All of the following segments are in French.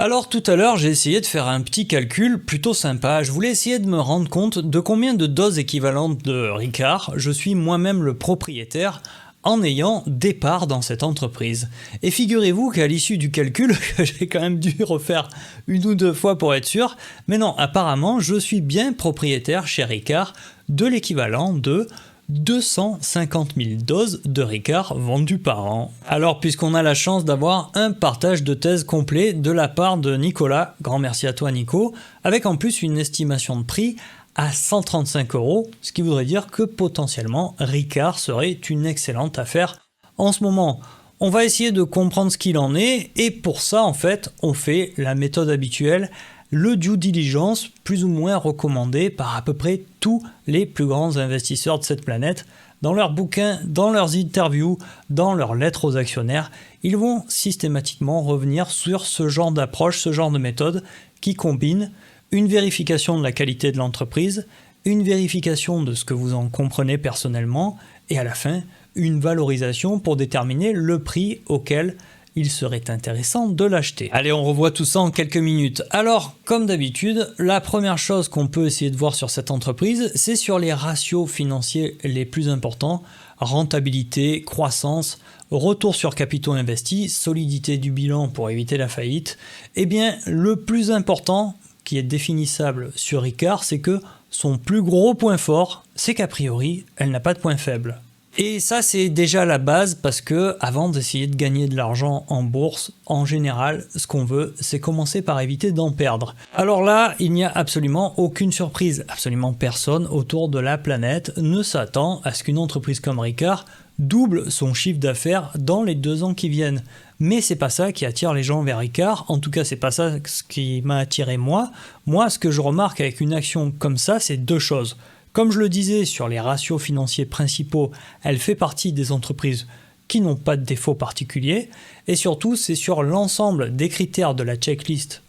Alors tout à l'heure, j'ai essayé de faire un petit calcul plutôt sympa. Je voulais essayer de me rendre compte de combien de doses équivalentes de Ricard je suis moi-même le propriétaire en ayant des parts dans cette entreprise. Et figurez-vous qu'à l'issue du calcul, que j'ai quand même dû refaire une ou deux fois pour être sûr, mais non, apparemment, je suis bien propriétaire chez Ricard de l'équivalent de 250 000 doses de Ricard vendues par an. Alors puisqu'on a la chance d'avoir un partage de thèse complet de la part de Nicolas, grand merci à toi Nico, avec en plus une estimation de prix à 135 €, ce qui voudrait dire que potentiellement Ricard serait une excellente affaire en ce moment. On va essayer de comprendre ce qu'il en est et pour ça en fait on fait la méthode habituelle, le due diligence plus ou moins recommandé par à peu près tous les plus grands investisseurs de cette planète. Dans leurs bouquins, dans leurs interviews, dans leurs lettres aux actionnaires, ils vont systématiquement revenir sur ce genre d'approche, ce genre de méthode qui combine une vérification de la qualité de l'entreprise, une vérification de ce que vous en comprenez personnellement et à la fin, une valorisation pour déterminer le prix auquel il serait intéressant de l'acheter. Allez, on revoit tout ça en quelques minutes. Alors, comme d'habitude, la première chose qu'on peut essayer de voir sur cette entreprise, c'est sur les ratios financiers les plus importants, rentabilité, croissance, retour sur capitaux investis, solidité du bilan pour éviter la faillite. Eh bien, le plus important, qui est définissable sur Ricard, c'est que son plus gros point fort, c'est qu'a priori, elle n'a pas de point faible. Et ça, c'est déjà la base parce que avant d'essayer de gagner de l'argent en bourse, en général, ce qu'on veut, c'est commencer par éviter d'en perdre. Alors là, il n'y a absolument aucune surprise. Absolument personne autour de la planète ne s'attend à ce qu'une entreprise comme Ricard double son chiffre d'affaires dans les 2 ans qui viennent. Mais c'est pas ça qui attire les gens vers Ricard. En tout cas, c'est pas ça ce qui m'a attiré moi. Moi, ce que je remarque avec une action comme ça, c'est 2 choses. Comme je le disais, sur les ratios financiers principaux, elle fait partie des entreprises qui n'ont pas de défaut particulier. Et surtout, c'est sur l'ensemble des critères de la checklist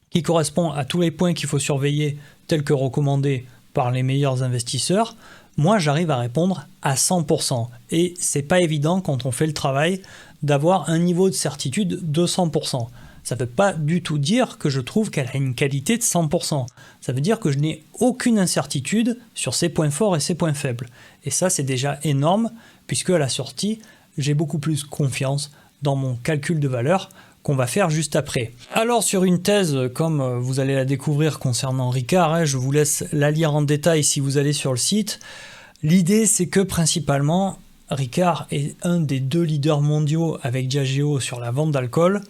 qui correspond à tous les points qu'il faut surveiller, tels que recommandés par les meilleurs investisseurs. Moi, j'arrive à répondre à 100%. Et c'est pas évident quand on fait le travail d'avoir un niveau de certitude de 100%. Ça ne veut pas du tout dire que je trouve qu'elle a une qualité de 100%. Ça veut dire que je n'ai aucune incertitude sur ses points forts et ses points faibles. Et ça, c'est déjà énorme, puisque à la sortie, j'ai beaucoup plus confiance dans mon calcul de valeur qu'on va faire juste après. Alors sur une thèse, comme vous allez la découvrir concernant Ricard, je vous laisse la lire en détail si vous allez sur le site. L'idée, c'est que principalement, Ricard est un des 2 leaders mondiaux avec Diageo sur la vente d'alcool.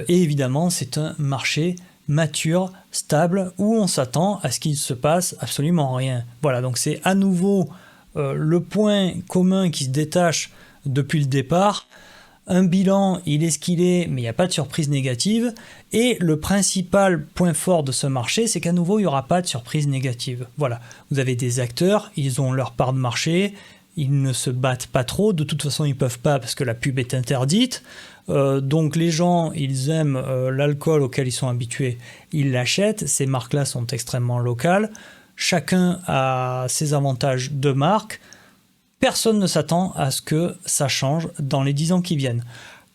Et évidemment, c'est un marché mature, stable, où on s'attend à ce qu'il se passe absolument rien. Voilà, donc c'est à nouveau le point commun qui se détache depuis le départ. Un bilan, il est ce qu'il est, mais il n'y a pas de surprise négative. Et le principal point fort de ce marché, c'est qu'à nouveau, il n'y aura pas de surprise négative. Voilà, vous avez des acteurs, ils ont leur part de marché, ils ne se battent pas trop, de toute façon ils ne peuvent pas parce que la pub est interdite. Donc les gens, ils aiment l'alcool auquel ils sont habitués, ils l'achètent, ces marques-là sont extrêmement locales, chacun a ses avantages de marque, personne ne s'attend à ce que ça change dans les 10 ans qui viennent.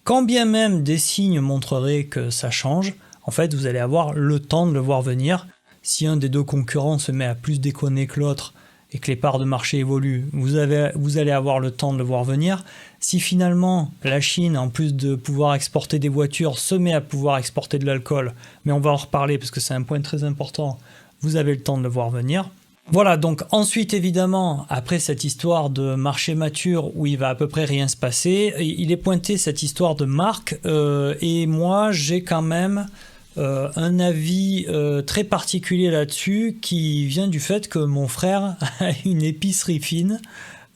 Quand bien même des signes montreraient que ça change, en fait vous allez avoir le temps de le voir venir. Si un des 2 concurrents se met à plus déconner que l'autre, et que les parts de marché évoluent, vous allez avoir le temps de le voir venir. Si finalement la Chine, en plus de pouvoir exporter des voitures, se met à pouvoir exporter de l'alcool, mais on va en reparler parce que c'est un point très important, vous avez le temps de le voir venir. Voilà, donc ensuite évidemment, après cette histoire de marché mature où il va à peu près rien se passer, il est pointé cette histoire de marque, et moi j'ai quand même un avis très particulier là-dessus qui vient du fait que mon frère a une épicerie fine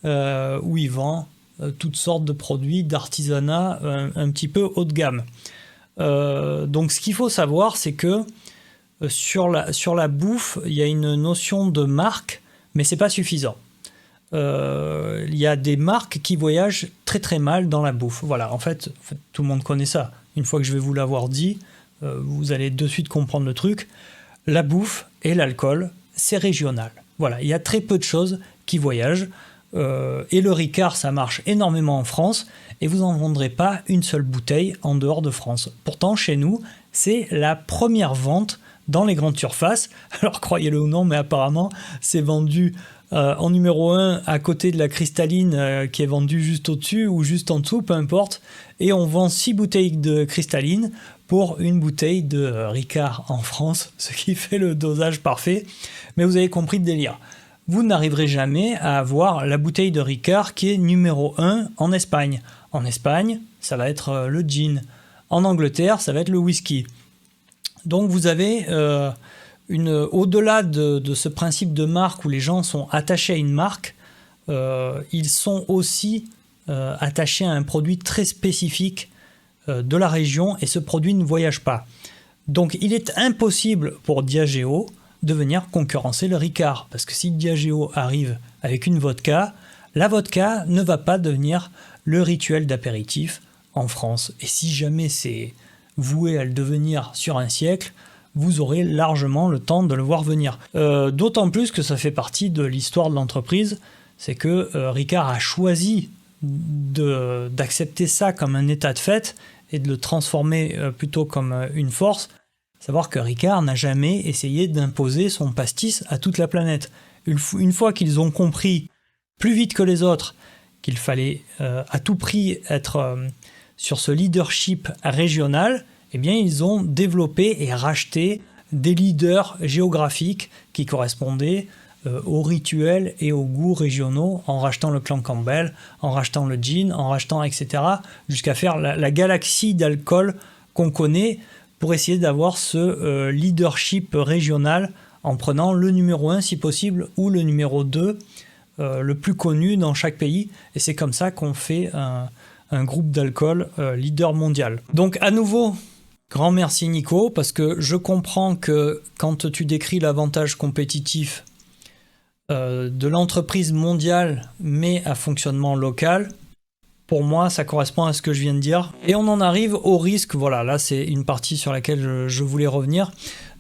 où il vend toutes sortes de produits d'artisanat un petit peu haut de gamme. Donc ce qu'il faut savoir, c'est que sur la bouffe, il y a une notion de marque, mais c'est pas suffisant. Il y a des marques qui voyagent très très mal dans la bouffe. Voilà, en fait, tout le monde connaît ça. Une fois que je vais vous l'avoir dit, vous allez de suite comprendre le truc. La bouffe et l'alcool, c'est régional. Voilà, il y a très peu de choses qui voyagent. Et le Ricard, ça marche énormément en France et vous n'en vendrez pas une seule bouteille en dehors de France. Pourtant, chez nous, c'est la première vente dans les grandes surfaces. Alors croyez-le ou non, mais apparemment c'est vendu en numéro 1 à côté de la cristalline qui est vendue juste au-dessus ou juste en dessous, peu importe. Et on vend 6 bouteilles de cristalline pour une bouteille de Ricard en France, ce qui fait le dosage parfait. Mais vous avez compris le délire. Vous n'arriverez jamais à avoir la bouteille de Ricard qui est numéro 1 en Espagne. En Espagne, ça va être le gin. En Angleterre, ça va être le whisky. Donc vous avez au-delà de ce principe de marque où les gens sont attachés à une marque, ils sont aussi attachés à un produit très spécifique de la région et ce produit ne voyage pas. Donc il est impossible pour Diageo de venir concurrencer le Ricard parce que si Diageo arrive avec une vodka, la vodka ne va pas devenir le rituel d'apéritif en France. Et si jamais c'est voué à le devenir sur un siècle, vous aurez largement le temps de le voir venir. D'autant plus que ça fait partie de l'histoire de l'entreprise, c'est que Ricard a choisi d'accepter ça comme un état de fait et de le transformer plutôt comme une force. Savoir que Ricard n'a jamais essayé d'imposer son pastis à toute la planète. Une fois qu'ils ont compris, plus vite que les autres, qu'il fallait à tout prix être sur ce leadership régional, eh bien ils ont développé et racheté des leaders géographiques qui correspondaient aux rituels et aux goûts régionaux en rachetant le clan Campbell, en rachetant le gin, en rachetant etc. jusqu'à faire la galaxie d'alcool qu'on connaît pour essayer d'avoir ce leadership régional en prenant le numéro 1 si possible ou le numéro 2 le plus connu dans chaque pays. Et c'est comme ça qu'on fait un groupe d'alcool leader mondial. Donc à nouveau, grand merci Nico, parce que je comprends que quand tu décris l'avantage compétitif de l'entreprise mondiale mais à fonctionnement local, pour moi ça correspond à ce que je viens de dire. Et on en arrive au risque, voilà, là c'est une partie sur laquelle je voulais revenir.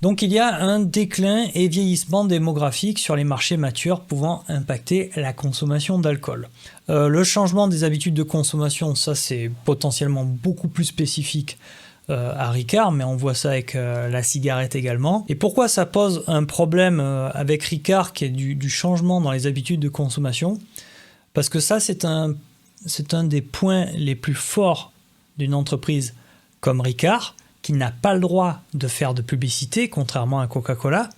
Donc il y a un déclin et vieillissement démographique sur les marchés matures pouvant impacter la consommation d'alcool. Le changement des habitudes de consommation, ça c'est potentiellement beaucoup plus spécifique à Ricard, mais on voit ça avec la cigarette également. Et pourquoi ça pose un problème avec Ricard qui est du changement dans les habitudes de consommation? Parce que ça c'est un des points les plus forts d'une entreprise comme Ricard, qui n'a pas le droit de faire de publicité, contrairement à Coca-Cola,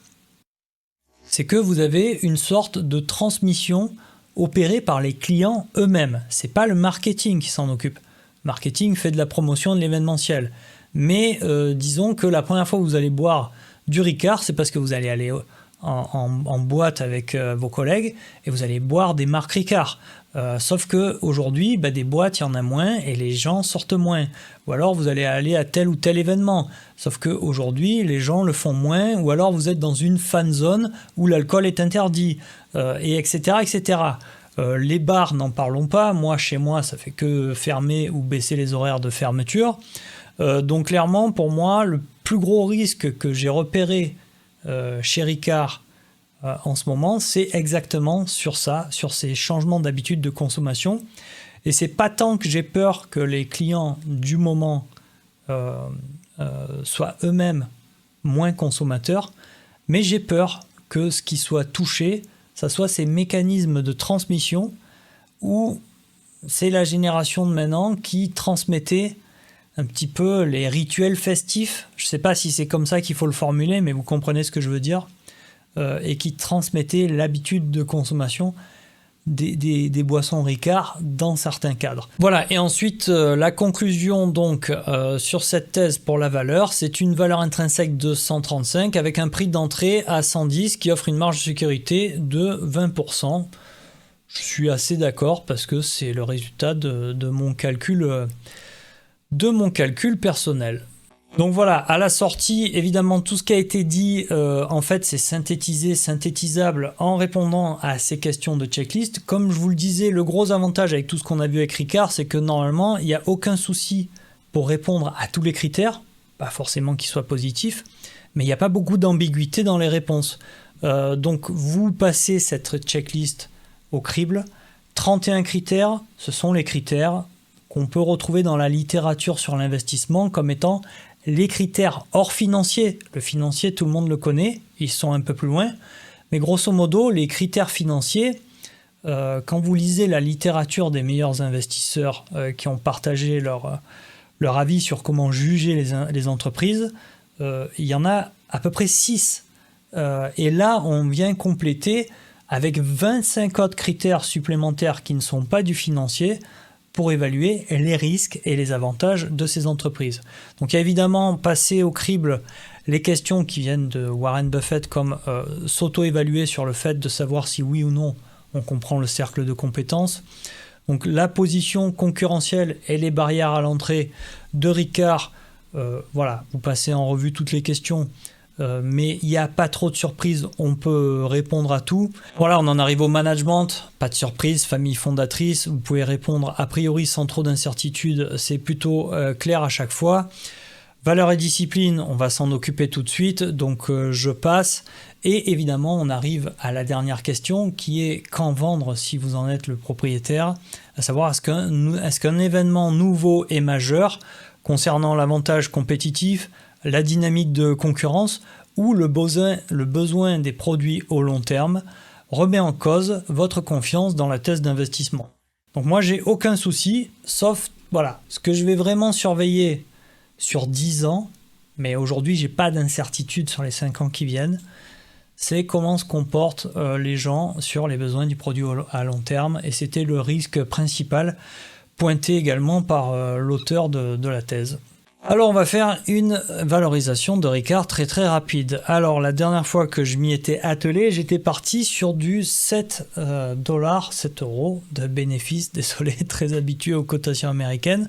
c'est que vous avez une sorte de transmission opérée par les clients eux-mêmes. C'est pas le marketing qui s'en occupe. Le marketing fait de la promotion de l'événementiel. Mais disons que la première fois que vous allez boire du Ricard, c'est parce que vous allez aller en boîte avec vos collègues et vous allez boire des marques Ricard. Sauf qu'aujourd'hui, des boîtes, il y en a moins et les gens sortent moins. Ou alors vous allez aller à tel ou tel événement. Sauf qu'aujourd'hui, les gens le font moins. Ou alors vous êtes dans une fan zone où l'alcool est interdit, et etc. etc. Les bars, n'en parlons pas. Moi, chez moi, ça fait que fermer ou baisser les horaires de fermeture. Donc clairement, pour moi, le plus gros risque que j'ai repéré chez Ricard en ce moment, c'est exactement sur ça, sur ces changements d'habitude de consommation. Et c'est pas tant que j'ai peur que les clients du moment soient eux-mêmes moins consommateurs, mais j'ai peur que ce qui soit touché, ça soit ces mécanismes de transmission où c'est la génération de maintenant qui transmettait un petit peu les rituels festifs. Je ne sais pas si c'est comme ça qu'il faut le formuler, mais vous comprenez ce que je veux dire. Et qui transmettait l'habitude de consommation des boissons Ricard dans certains cadres. Voilà, et ensuite la conclusion donc sur cette thèse pour la valeur, c'est une valeur intrinsèque de 135 avec un prix d'entrée à 110 qui offre une marge de sécurité de 20%. Je suis assez d'accord parce que c'est le résultat de mon calcul personnel. Donc voilà, à la sortie, évidemment, tout ce qui a été dit, en fait, c'est synthétisable en répondant à ces questions de checklist. Comme je vous le disais, le gros avantage avec tout ce qu'on a vu avec Ricard, c'est que normalement, il n'y a aucun souci pour répondre à tous les critères, pas forcément qu'ils soient positifs, mais il n'y a pas beaucoup d'ambiguïté dans les réponses. Donc vous passez cette checklist au crible. 31 critères, ce sont les critères qu'on peut retrouver dans la littérature sur l'investissement comme étant les critères hors financier. Le financier, tout le monde le connaît, ils sont un peu plus loin. Mais grosso modo, les critères financiers, quand vous lisez la littérature des meilleurs investisseurs qui ont partagé leur avis sur comment juger les entreprises, il y en a à peu près 6. Et là, on vient compléter avec 25 autres critères supplémentaires qui ne sont pas du financier pour évaluer les risques et les avantages de ces entreprises. Donc il y a évidemment passé au crible les questions qui viennent de Warren Buffett comme s'auto-évaluer sur le fait de savoir si oui ou non on comprend le cercle de compétences. Donc la position concurrentielle et les barrières à l'entrée de Ricard, voilà, vous passez en revue toutes les questions. Mais il n'y a pas trop de surprises, on peut répondre à tout. Voilà, on en arrive au management, pas de surprise, famille fondatrice, vous pouvez répondre a priori sans trop d'incertitude, c'est plutôt clair à chaque fois. Valeur et discipline, on va s'en occuper tout de suite, donc je passe. Et évidemment, on arrive à la dernière question qui est quand vendre si vous en êtes le propriétaire, à savoir est-ce qu'un événement nouveau et majeur concernant l'avantage compétitif, la dynamique de concurrence ou le besoin des produits au long terme remet en cause votre confiance dans la thèse d'investissement. Donc moi, j'ai aucun souci, sauf, voilà, ce que je vais vraiment surveiller sur 10 ans, mais aujourd'hui, j'ai pas d'incertitude sur les 5 ans qui viennent, c'est comment se comportent les gens sur les besoins du produit à long terme, et c'était le risque principal pointé également par l'auteur de la thèse. Alors on va faire une valorisation de Ricard très très rapide. Alors la dernière fois que je m'y étais attelé, j'étais parti sur du 7 euros de bénéfice. Désolé, très habitué aux cotations américaines.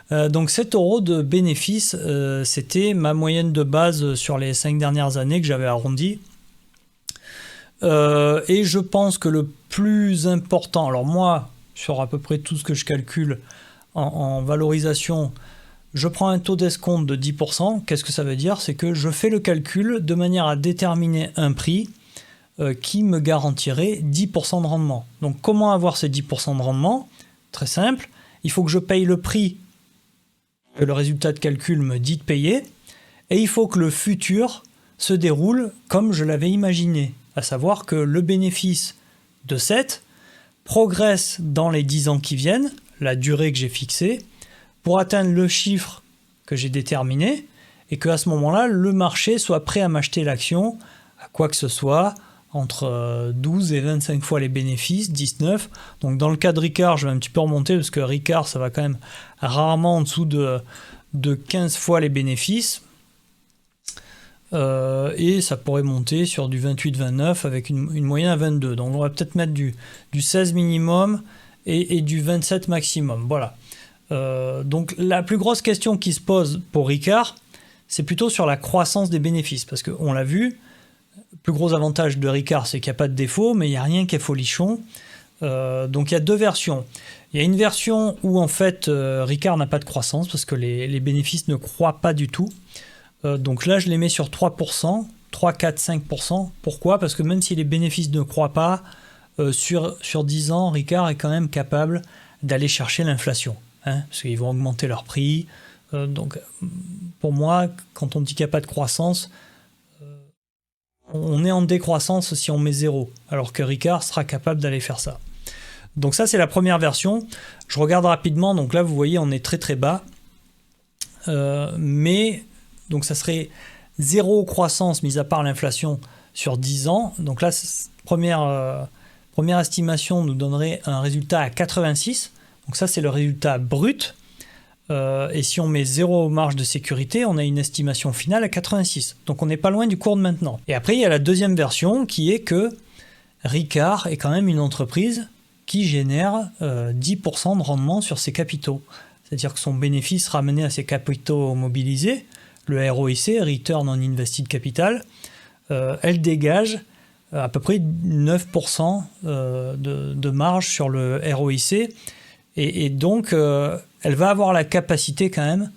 Donc 7 euros de bénéfice, c'était ma moyenne de base sur les 5 dernières années que j'avais arrondi. Et je pense que le plus important, alors moi, sur à peu près tout ce que je calcule en valorisation, je prends un taux d'escompte de 10%. Qu'est-ce que ça veut dire? C'est que je fais le calcul de manière à déterminer un prix qui me garantirait 10% de rendement. Donc comment avoir ces 10% de rendement? Très simple, il faut que je paye le prix que le résultat de calcul me dit de payer, et il faut que le futur se déroule comme je l'avais imaginé, à savoir que le bénéfice de 7 progresse dans les 10 ans qui viennent, la durée que j'ai fixée, pour atteindre le chiffre que j'ai déterminé, et qu'à ce moment-là, le marché soit prêt à m'acheter l'action à quoi que ce soit, entre 12 et 25 fois les bénéfices, 19. Donc dans le cas de Ricard, je vais un petit peu remonter, parce que Ricard, ça va quand même rarement en dessous de 15 fois les bénéfices. Et ça pourrait monter sur du 28-29 avec une moyenne à 22. Donc on va peut-être mettre du 16 minimum et du 27 maximum. Voilà. Donc la plus grosse question qui se pose pour Ricard, c'est plutôt sur la croissance des bénéfices, parce qu'on l'a vu, le plus gros avantage de Ricard, c'est qu'il n'y a pas de défaut, mais il n'y a rien qui est folichon. Donc il y a deux versions. Il y a une version où en fait Ricard n'a pas de croissance, parce que les bénéfices ne croient pas du tout. Donc là je les mets sur 3%, 3, 4, 5%. Pourquoi? Parce que même si les bénéfices ne croient pas, sur 10 ans, Ricard est quand même capable d'aller chercher l'inflation. Parce qu'ils vont augmenter leur prix. Donc, pour moi, quand on dit qu'il n'y a pas de croissance, on est en décroissance si on met 0, alors que Ricard sera capable d'aller faire ça. Donc ça, c'est la première version. Je regarde rapidement, donc là, vous voyez, on est très très bas. Mais, donc ça serait 0 croissance, mis à part l'inflation, sur 10 ans. Donc là, première estimation nous donnerait un résultat à 86. Donc ça, c'est le résultat brut. Et si on met 0 marge de sécurité, on a une estimation finale à 86. Donc on n'est pas loin du cours de maintenant. Et après, il y a la deuxième version qui est que Ricard est quand même une entreprise qui génère 10% de rendement sur ses capitaux. C'est-à-dire que son bénéfice ramené à ses capitaux mobilisés, le ROIC, Return on Invested Capital, elle dégage à peu près 9% de marge sur le ROIC. Et donc, elle va avoir la capacité quand même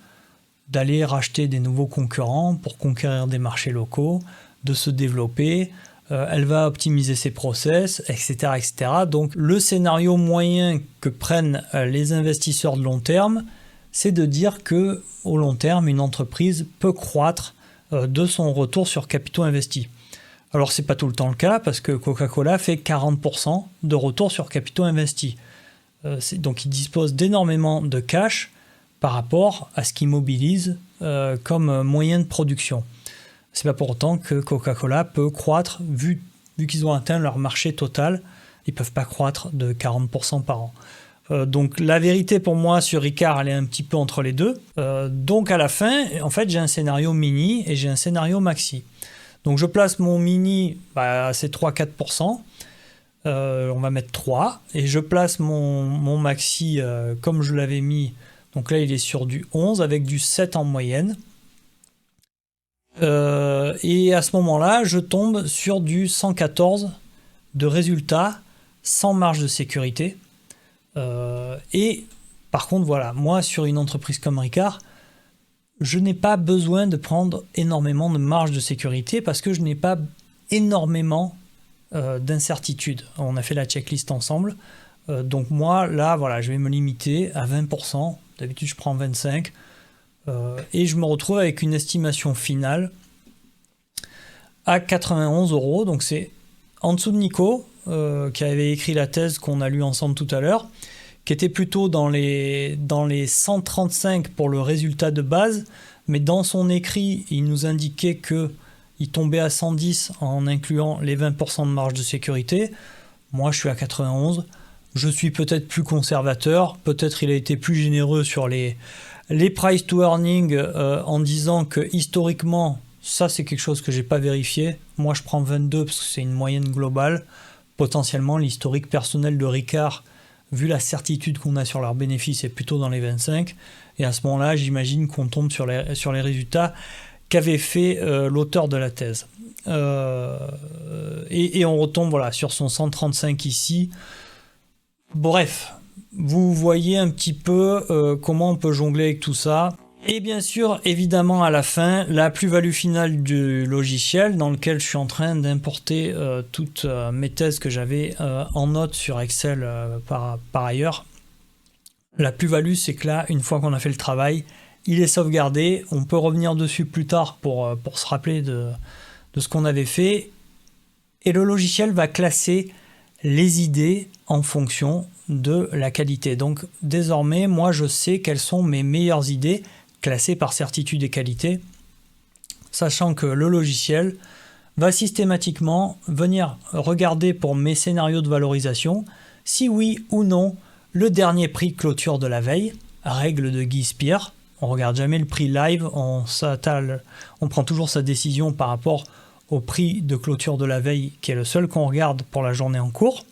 d'aller racheter des nouveaux concurrents pour conquérir des marchés locaux, de se développer. Elle va optimiser ses process, etc., etc. Donc, le scénario moyen que prennent les investisseurs de long terme, c'est de dire que au long terme, une entreprise peut croître de son retour sur capitaux investis. Alors c'est pas tout le temps le cas parce que Coca-Cola fait 40% de retour sur capitaux investis. Donc il dispose d'énormément de cash par rapport à ce qu'il mobilise comme moyen de production. C'est pas pour autant que Coca-Cola peut croître, vu qu'ils ont atteint leur marché total, ils peuvent pas croître de 40% par an. Donc la vérité pour moi sur Ricard, elle est un petit peu entre les deux. Donc à la fin, en fait, j'ai un scénario mini et j'ai un scénario maxi. Donc je place mon mini à ces 3-4%. On va mettre 3. Et je place mon maxi comme je l'avais mis. Donc là, il est sur du 11 avec du 7 en moyenne. Et à ce moment-là, je tombe sur du 114 de résultats sans marge de sécurité. Et par contre, voilà, moi, sur une entreprise comme Ricard, je n'ai pas besoin de prendre énormément de marge de sécurité parce que je n'ai pas énormément d'incertitudes. On a fait la checklist ensemble. Donc moi, là, voilà, je vais me limiter à 20%. D'habitude, je prends 25%. Et je me retrouve avec une estimation finale à 91 €. Donc c'est en dessous de Nico, qui avait écrit la thèse qu'on a lue ensemble tout à l'heure, qui était plutôt dans les 135 pour le résultat de base, mais dans son écrit, il nous indiquait qu'il tombait à 110 en incluant les 20% de marge de sécurité. Moi, je suis à 91. Je suis peut-être plus conservateur, peut-être il a été plus généreux sur les price to earning en disant que historiquement, ça c'est quelque chose que j'ai pas vérifié. Moi, je prends 22 parce que c'est une moyenne globale. Potentiellement, l'historique personnel de Ricard, vu la certitude qu'on a sur leurs bénéfices, est plutôt dans les 25. Et à ce moment-là, j'imagine qu'on tombe sur les résultats qu'avait fait l'auteur de la thèse. Et on retombe voilà, sur son 135 ici. Bref, vous voyez un petit peu comment on peut jongler avec tout ça. Et bien sûr, évidemment, à la fin, la plus-value finale du logiciel dans lequel je suis en train d'importer toutes mes thèses que j'avais en note sur Excel par ailleurs. La plus-value, c'est que là, une fois qu'on a fait le travail, il est sauvegardé. On peut revenir dessus plus tard pour se rappeler de ce qu'on avait fait. Et le logiciel va classer les idées en fonction de la qualité. Donc désormais, moi, je sais quelles sont mes meilleures idées classées par certitude et qualité, sachant que le logiciel va systématiquement venir regarder pour mes scénarios de valorisation si oui ou non le dernier prix clôture de la veille, règle de Guy Spier. On regarde jamais le prix live, on prend toujours sa décision par rapport au prix de clôture de la veille qui est le seul qu'on regarde pour la journée en cours.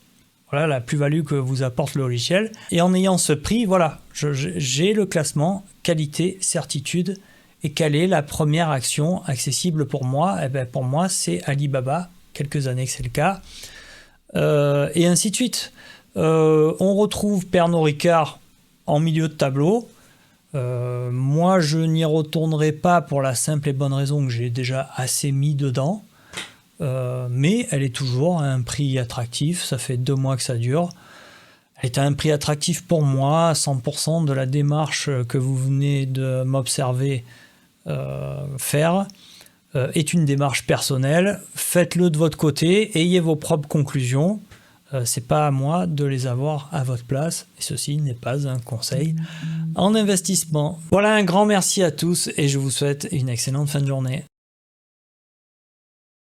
Voilà la plus-value que vous apporte le logiciel. Et en ayant ce prix, voilà, j'ai le classement qualité, certitude. Et quelle est la première action accessible pour moi ? Eh bien, pour moi, c'est Alibaba. Quelques années que c'est le cas. Et ainsi de suite. On retrouve Pernod Ricard en milieu de tableau. Moi, je n'y retournerai pas pour la simple et bonne raison que j'ai déjà assez mis dedans. Mais elle est toujours à un prix attractif, ça fait 2 mois que ça dure. Elle est à un prix attractif pour moi, 100% de la démarche que vous venez de m'observer faire est une démarche personnelle. Faites-le de votre côté, ayez vos propres conclusions. C'est pas à moi de les avoir à votre place, et ceci n'est pas un conseil en investissement. Voilà, un grand merci à tous et je vous souhaite une excellente fin de journée.